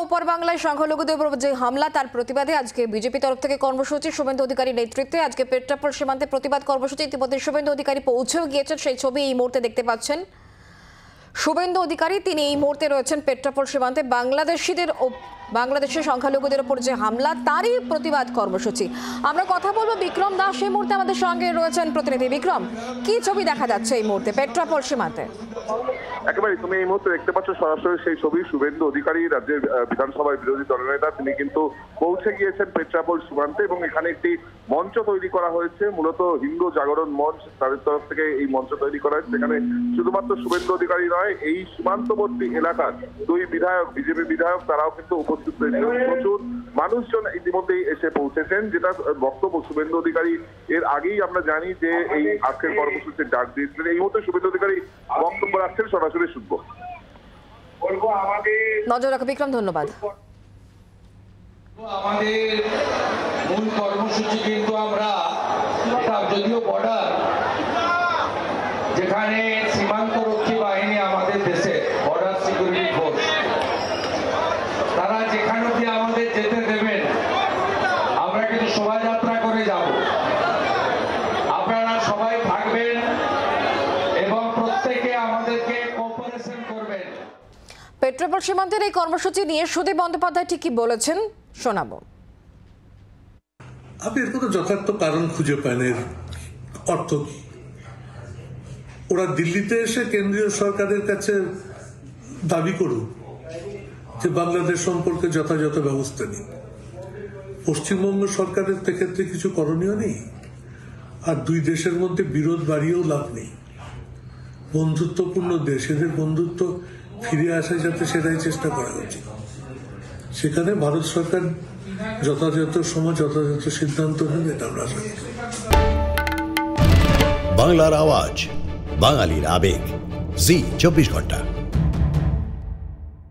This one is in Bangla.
উপর বাংলায় সংখ্যালঘুদের উপর যে হামলা তার প্রতিবাদে আজকে বিজেপি তরফ থেকে কর্মসূচি। শুভেন্দু অধিকারীর নেতৃত্বে আজকে পেট্রাপোল সীমান্তে প্রতিবাদ কর্মসূচি। ইতিমধ্যে শুভেন্দু অধিকারী পৌঁছেও গিয়েছেন, সেই ছবি এই মুহূর্তে দেখতে পাচ্ছেন। শুভেন্দু অধিকারী তিনি এই মুহূর্তে রয়েছেন পেট্রাপোল সীমান্তে। বাংলাদেশের সংখ্যালঘুদের উপর যে হামলা তারই প্রতিবাদ কর্মসূচি। আমরা কথা বলবো বিক্রম দাস এই মুহূর্তে আমাদের সঙ্গে রয়েছেন প্রতিনিধি। বিক্রম, কি ছবি দেখা যাচ্ছে এই মুহূর্তে পেট্রাপোল সীমান্তে? একেবারে তুমি এই মুহূর্তে দেখতে পাচ্ছ সরাসরি সেই ছবি। শুভেন্দু অধিকারী রাজ্যের বিধানসভার বিরোধী দলনেতা, তিনি কিন্তু পৌঁছে গিয়েছেন পেট্রাপোল সীমান্তে এবং এখানে একটি মঞ্চ তৈরি করা হয়েছে। মূলত হিন্দু জাগরণ মঞ্চ তাদের তরফ থেকে এই মঞ্চ তৈরি করা হয়েছে। সেখানে শুধুমাত্র শুভেন্দু অধিকারী নয়, এই সীমান্তবর্তী এলাকার দুই বিধায়ক, বিজেপি বিধায়ক, তারাও কিন্তু উপস্থিত হয়েছিলেন। প্রচুর মানুষজন ইতিমধ্যেই এসে পৌঁছেছেন। যেটা বক্তব্য শুভেন্দু অধিকারী এর আগেই আমরা জানি যে এই আজকের কর্মসূচির ডাক দিয়েছিলেন। এই মুহূর্তে শুভেন্দু অধিকারী বক্তব্য রাখছেন, সরাসরি শুনবো। নজর রাখো বিক্রম, ধন্যবাদ। আমাদের মূল কর্মসূচি কিন্তু আমরা যদিও বর্ডার, যেখানে সীমান্তরক্ষী বাহিনী আমাদের দেশে বর্ডার সিকিউরিটি ফোর্স, তারা যেখানে দিয়ে আমাদের যেতে দেবেন আমরা কিন্তু শোভাযাত্রা করে যাব। আপনারা সবাই থাকবেন এবং প্রত্যেকে আমাদেরকে কোঅপারেশন করবেন। পেট্রাপোল সীমান্তের এই কর্মসূচি নিয়ে সুদীপ বন্দ্যোপাধ্যায় ঠিক কি বলেছেন শোনাবো। আপনি এর কোনো যথার্থ কারণ খুঁজে পান। এর অর্থ কি? ওরা দিল্লিতে এসে কেন্দ্রীয় সরকারের কাছে দাবি করুক যে বাংলাদেশ সম্পর্কে যথাযথ ব্যবস্থা নিন। পশ্চিমবঙ্গ সরকারের ক্ষেত্রে কিছু করণীয় নেই, আর দুই দেশের মধ্যে বিরোধ বাড়িয়েও লাভ নেই। বন্ধুত্বপূর্ণ দেশ, এদের বন্ধুত্ব ফিরে আসে যাতে সেটাই চেষ্টা করা উচিত। সেখানে ভারত সরকার যথাযথ সময় যথাযথ সিদ্ধান্ত নেবে, এটা আমরা আশা করি। বাংলার আওয়াজ, বাঙালির আবেগ, জি 24 ঘন্টা।